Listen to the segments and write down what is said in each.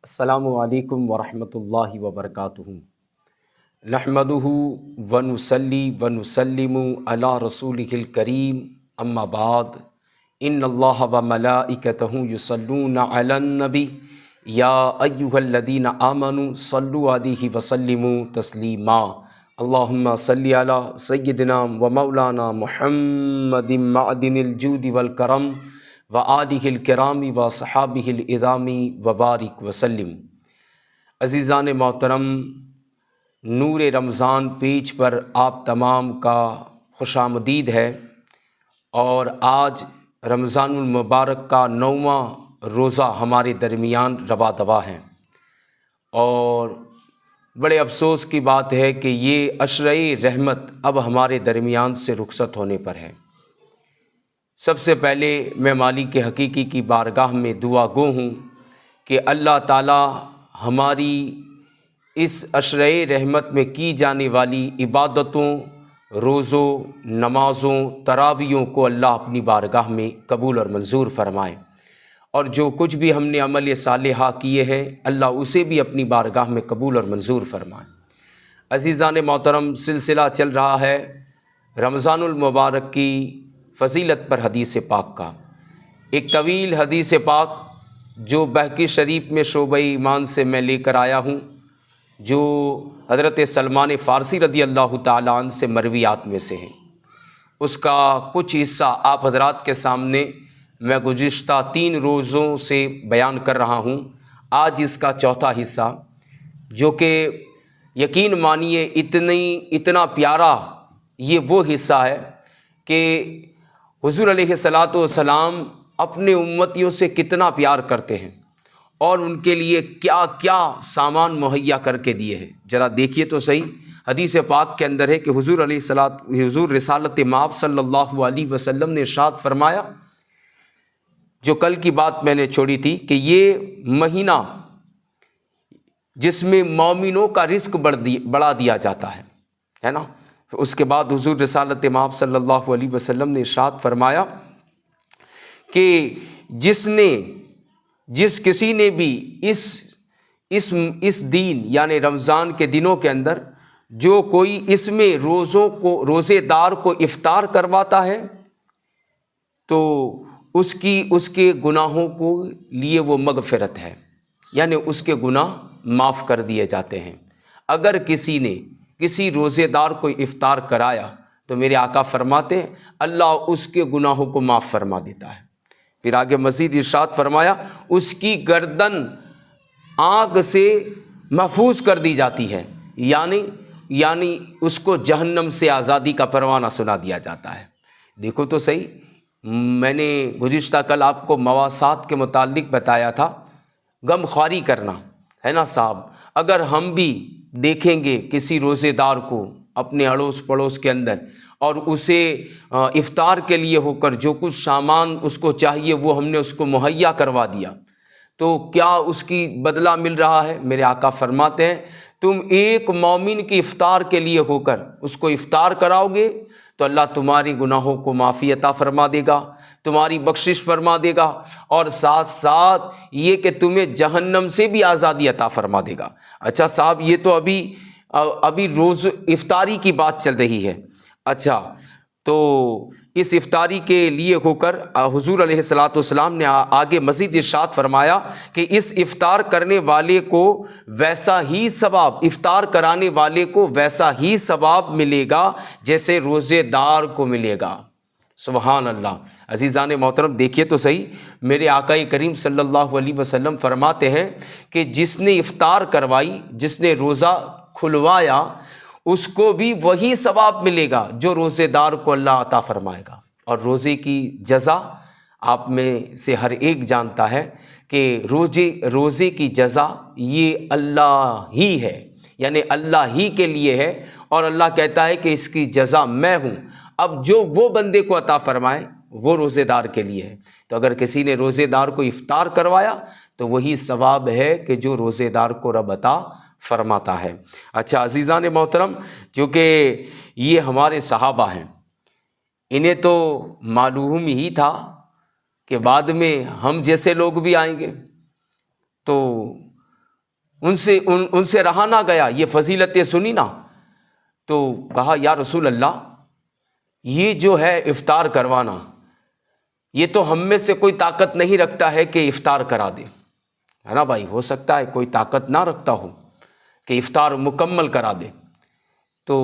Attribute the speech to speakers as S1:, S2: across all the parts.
S1: السلام علیکم ورحمۃ اللہ وبرکاتہ۔ نحمدہ ونصلی ونسلم علی رسولہ الکریم، اما بعد، ان اللہ وملائکتہ یصلون علی النبی یا ایھا الذین آمنوا صلوا علیہ وسلموا تسلیما۔ اللہم صلی علی سیدنا و مولانا محمد معدن الجود والکرم وآلہ الکرام وصحابہ العظام وبارک وسلم۔ عزیزان محترم، نور رمضان پیج پر آپ تمام کا خوش آمدید ہے، اور آج رمضان المبارک کا 9واں روزہ ہمارے درمیان رواں دوا ہے، اور بڑے افسوس کی بات ہے کہ یہ عشرہ رحمت اب ہمارے درمیان سے رخصت ہونے پر ہے۔ سب سے پہلے میں مالک حقیقی کی بارگاہ میں دعا گو ہوں کہ اللہ تعالی ہماری اس عشرہ رحمت میں کی جانے والی عبادتوں، روزوں، نمازوں، تراویحوں کو اللہ اپنی بارگاہ میں قبول اور منظور فرمائے، اور جو کچھ بھی ہم نے عمل صالحہ کیے ہیں اللہ اسے بھی اپنی بارگاہ میں قبول اور منظور فرمائے۔ عزیزان محترم، سلسلہ چل رہا ہے رمضان المبارک کی فضیلت پر حدیث پاک کا۔ ایک طویل حدیث پاک جو بہقی شریف میں شعبہ ایمان سے میں لے کر آیا ہوں، جو حضرت سلمان فارسی رضی اللہ تعالیٰ عنہ سے مرویات میں سے ہے، اس کا کچھ حصہ آپ حضرات کے سامنے میں گزشتہ 3 روزوں سے بیان کر رہا ہوں۔ آج اس کا چوتھا حصہ، جو کہ یقین مانیے اتنا پیارا یہ وہ حصہ ہے کہ حضور علیہ الصلاۃ والسلام اپنے امتیوں سے کتنا پیار کرتے ہیں، اور ان کے لیے کیا کیا سامان مہیا کر کے دیے ہیں۔ ذرا دیکھیے تو صحیح، حدیث پاک کے اندر ہے کہ حضور رسالت مآب صلی اللہ علیہ وسلم نے ارشاد فرمایا، جو کل کی بات میں نے چھوڑی تھی، کہ یہ مہینہ جس میں مومنوں کا رزق بڑھا دیا جاتا ہے نا۔ اس کے بعد حضور رسالت مآب صلی اللہ علیہ وسلم نے ارشاد فرمایا کہ جس کسی نے بھی اس دین یعنی رمضان کے دنوں کے اندر جو کوئی اس میں روزے دار کو افطار کرواتا ہے تو اس کے گناہوں کو لیے وہ مغفرت ہے، یعنی اس کے گناہ معاف کر دیے جاتے ہیں۔ اگر کسی نے کسی روزے دار کو افطار کرایا تو میرے آقا فرماتے ہیں اللہ اس کے گناہوں کو معاف فرما دیتا ہے۔ پھر آگے مزید ارشاد فرمایا، اس کی گردن آگ سے محفوظ کر دی جاتی ہے، یعنی اس کو جہنم سے آزادی کا پروانہ سنا دیا جاتا ہے۔ دیکھو تو صحیح، میں نے گزشتہ کل آپ کو مواسات کے متعلق بتایا تھا، غم خواری کرنا ہے نا صاحب۔ اگر ہم بھی دیکھیں گے کسی روزے دار کو اپنے اڑوس پڑوس کے اندر، اور اسے افطار کے لیے ہو کر جو کچھ سامان اس کو چاہیے وہ ہم نے اس کو مہیا کروا دیا، تو کیا اس کی بدلہ مل رہا ہے؟ میرے آقا فرماتے ہیں تم ایک مومن کی افطار کے لیے ہو کر اس کو افطار کراؤ گے تو اللہ تمہاری گناہوں کو معافی عطا فرما دے گا، تمہاری بخشش فرما دے گا، اور ساتھ ساتھ یہ کہ تمہیں جہنم سے بھی آزادی عطا فرما دے گا۔ اچھا صاحب، یہ تو ابھی روز افطاری کی بات چل رہی ہے۔ اچھا، تو اس افطاری کے لیے ہو کر حضور علیہ الصلاۃ والسلام نے آگے مزید ارشاد فرمایا کہ اس افطار کرنے والے کو ویسا ہی ثواب، افطار کرانے والے کو ویسا ہی ثواب ملے گا جیسے روزے دار کو ملے گا۔ سبحان اللہ۔ عزیزان محترم، دیکھیے تو صحیح، میرے آقا کریم صلی اللہ علیہ وسلم فرماتے ہیں کہ جس نے افطار کروائی، جس نے روزہ کھلوایا، اس کو بھی وہی ثواب ملے گا جو روزے دار کو اللہ عطا فرمائے گا۔ اور روزے کی جزا آپ میں سے ہر ایک جانتا ہے کہ روزے کی جزا یہ اللہ ہی ہے، یعنی اللہ ہی کے لیے ہے، اور اللہ کہتا ہے کہ اس کی جزا میں ہوں۔ اب جو وہ بندے کو عطا فرمائے وہ روزے دار کے لیے ہے۔ تو اگر کسی نے روزے دار کو افطار کروایا تو وہی ثواب ہے کہ جو روزے دار کو رب عطا فرماتا ہے۔ اچھا عزیزان محترم، چونکہ یہ ہمارے صحابہ ہیں، انہیں تو معلوم ہی تھا کہ بعد میں ہم جیسے لوگ بھی آئیں گے، تو ان سے رہا نہ گیا، یہ فضیلتیں سنی نا، تو کہا یا رسول اللہ، یہ جو ہے افطار کروانا، یہ تو ہم میں سے کوئی طاقت نہیں رکھتا ہے کہ افطار کرا دے، ہے نا بھائی، ہو سکتا ہے کوئی طاقت نہ رکھتا ہو کہ افطار مکمل کرا دے۔ تو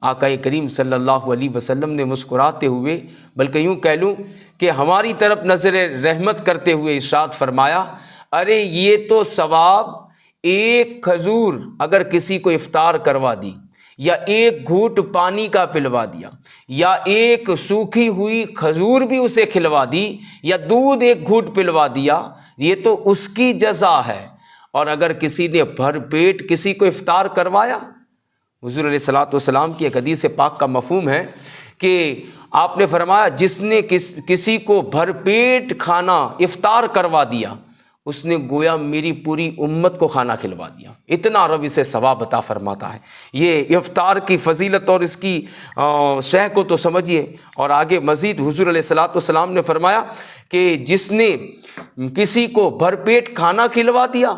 S1: آقا کریم صلی اللہ علیہ وسلم نے مسکراتے ہوئے، بلکہ یوں کہہ لوں کہ ہماری طرف نظر رحمت کرتے ہوئے ارشاد فرمایا، ارے یہ تو ثواب ایک کھجور اگر کسی کو افطار کروا دی، یا ایک گھونٹ پانی کا پلوا دیا، یا ایک سوکھی ہوئی کھجور بھی اسے کھلوا دی، یا دودھ ایک گھونٹ پلوا دیا، یہ تو اس کی جزا ہے۔ اور اگر کسی نے بھر پیٹ کسی کو افطار کروایا، حضور علیہ الصلوۃ والسلام کی ایک حدیث پاک کا مفہوم ہے کہ آپ نے فرمایا، جس نے کسی کو بھر پیٹ کھانا افطار کروا دیا، اس نے گویا میری پوری امت کو کھانا کھلوا دیا، اتنا رب اسے ثواب عطا فرماتا ہے۔ یہ افطار کی فضیلت اور اس کی شہ کو تو سمجھیے۔ اور آگے مزید حضور علیہ الصلوۃ والسلام نے فرمایا کہ جس نے کسی کو بھر پیٹ کھانا کھلوا دیا،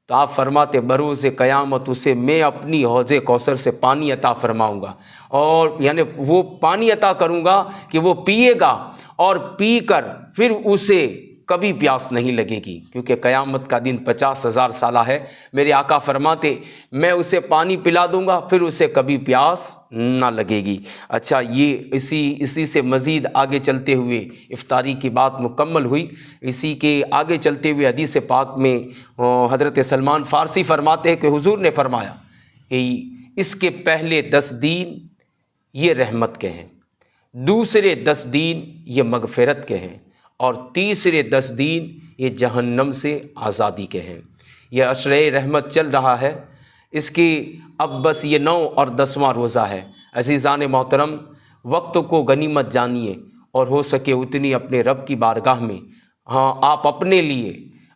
S1: تو آپ فرماتے بروز قیامت اسے میں اپنی حوض کوثر سے پانی عطا فرماؤں گا، اور یعنی وہ پانی عطا کروں گا کہ وہ پیے گا، اور پی کر پھر اسے کبھی پیاس نہیں لگے گی، کیونکہ قیامت کا دن 50,000 سالہ ہے۔ میرے آقا فرماتے میں اسے پانی پلا دوں گا، پھر اسے کبھی پیاس نہ لگے گی۔ اچھا، یہ اسی سے مزید آگے چلتے ہوئے افطاری کی بات مکمل ہوئی۔ اسی کے آگے چلتے ہوئے حدیث پاک میں حضرت سلمان فارسی فرماتے ہیں کہ حضور نے فرمایا کہ اس کے پہلے 10 دن یہ رحمت کے ہیں، دوسرے 10 دن یہ مغفرت کے ہیں، اور تیسرے 10 دن یہ جہنم سے آزادی کے ہیں۔ یہ عشرہ رحمت چل رہا ہے، اس کی اب بس یہ 9 اور 10واں روزہ ہے۔ عزیزان محترم، وقت کو غنیمت جانیے، اور ہو سکے اتنی اپنے رب کی بارگاہ میں، آپ اپنے لیے،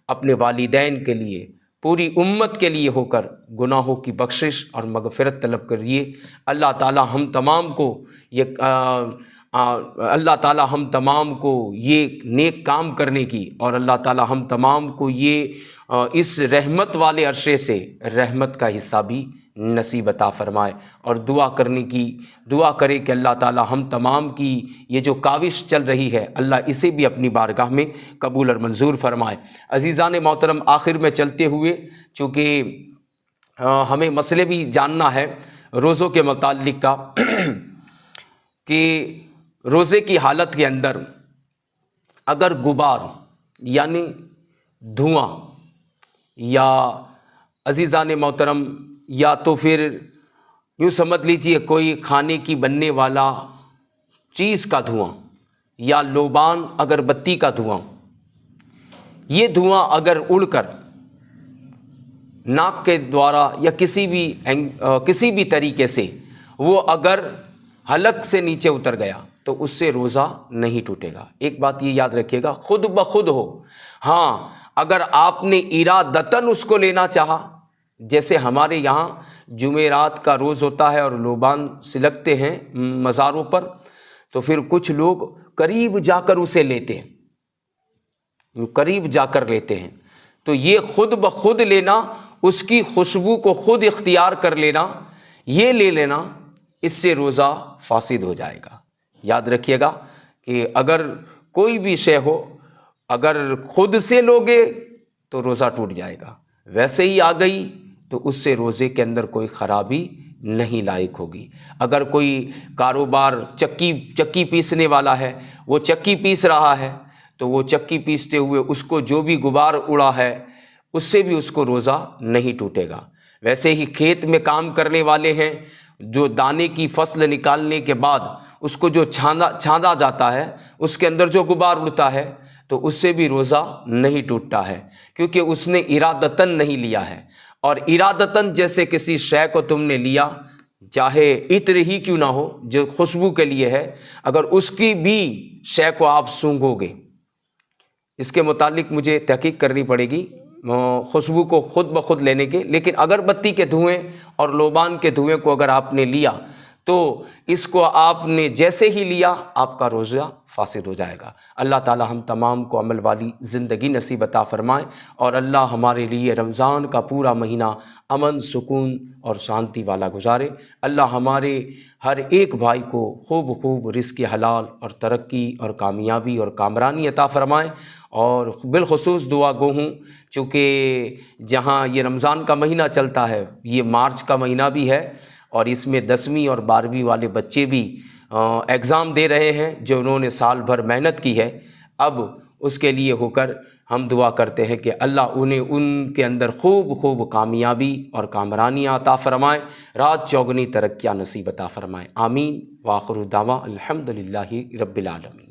S1: اپنے والدین کے لیے، پوری امت کے لیے ہو کر گناہوں کی بخشش اور مغفرت طلب کریے۔ اللہ تعالی ہم تمام کو یہ نیک کام کرنے کی، اور اللہ تعالی ہم تمام کو یہ اس رحمت والے عرصے سے رحمت کا حصہ بھی نصیب عطا فرمائے۔ اور دعا کرے کہ اللہ تعالی ہم تمام کی یہ جو کاوش چل رہی ہے، اللہ اسے بھی اپنی بارگاہ میں قبول اور منظور فرمائے۔ عزیزان محترم، آخر میں چلتے ہوئے، چونکہ ہمیں مسئلے بھی جاننا ہے روزوں کے متعلق کا، کہ روزے کی حالت کے اندر اگر غبار یعنی دھواں، یا عزیزان محترم یا تو پھر یوں سمجھ لیجئے کوئی کھانے کی بننے والا چیز کا دھواں، یا لوبان اگربتی کا دھواں، یہ دھواں اگر اڑ کر ناک کے دوارا یا کسی بھی طریقے سے وہ اگر حلق سے نیچے اتر گیا، تو اس سے روزہ نہیں ٹوٹے گا۔ ایک بات یہ یاد رکھیے گا، خود بخود ہو، ہاں اگر آپ نے ارادتاً اس کو لینا چاہا، جیسے ہمارے یہاں جمعرات کا روز ہوتا ہے اور لوبان سلگتے ہیں مزاروں پر، تو پھر کچھ لوگ قریب جا کر اسے لیتے ہیں، قریب جا کر لیتے ہیں۔ تو یہ خود بخود لینا، اس کی خوشبو کو خود اختیار کر لینا، یہ لے لینا، اس سے روزہ فاسد ہو جائے گا۔ یاد رکھیے گا کہ اگر کوئی بھی شے ہو، اگر خود سے لوگے تو روزہ ٹوٹ جائے گا، ویسے ہی آ گئی تو اس سے روزے کے اندر کوئی خرابی نہیں لائق ہوگی۔ اگر کوئی کاروبار چکی پیسنے والا ہے، وہ چکی پیس رہا ہے، تو وہ چکی پیستے ہوئے اس کو جو بھی غبار اڑا ہے، اس سے بھی اس کو روزہ نہیں ٹوٹے گا۔ ویسے ہی کھیت میں کام کرنے والے ہیں، جو دانے کی فصل نکالنے کے بعد اس کو جو چھاندا جاتا ہے، اس کے اندر جو غبار اڑتا ہے، تو اس سے بھی روزہ نہیں ٹوٹتا ہے، کیونکہ اس نے ارادتاً نہیں لیا ہے۔ اور ارادتاً جیسے کسی شے کو تم نے لیا، چاہے عطر ہی کیوں نہ ہو، جو خوشبو کے لیے ہے، اگر اس کی بھی شے کو آپ سونگھو گے، اس کے متعلق مجھے تحقیق کرنی پڑے گی خوشبو کو خود بخود لینے کے، لیکن اگربتی کے دھوئیں اور لوبان کے دھوئیں کو اگر آپ نے لیا، تو اس کو آپ نے جیسے ہی لیا آپ کا روزہ فاسد ہو جائے گا۔ اللہ تعالی ہم تمام کو عمل والی زندگی نصیب عطا فرمائے، اور اللہ ہمارے لیے رمضان کا پورا مہینہ امن، سکون اور شانتی والا گزارے۔ اللہ ہمارے ہر ایک بھائی کو خوب رزق حلال اور ترقی اور کامیابی اور کامرانی عطا فرمائے۔ اور بالخصوص دعا گو ہوں، چونکہ جہاں یہ رمضان کا مہینہ چلتا ہے، یہ مارچ کا مہینہ بھی ہے، اور اس میں 10ویں اور 12ویں والے بچے بھی ایگزام دے رہے ہیں، جو انہوں نے سال بھر محنت کی ہے۔ اب اس کے لیے ہو کر ہم دعا کرتے ہیں کہ اللہ انہیں ان کے اندر خوب کامیابی اور کامرانیاں عطا فرمائے، رات چوگنی ترقیاں نصیب عطا فرمائے۔ آمین۔ وآخر دعوانا الحمدللہ رب العالمین۔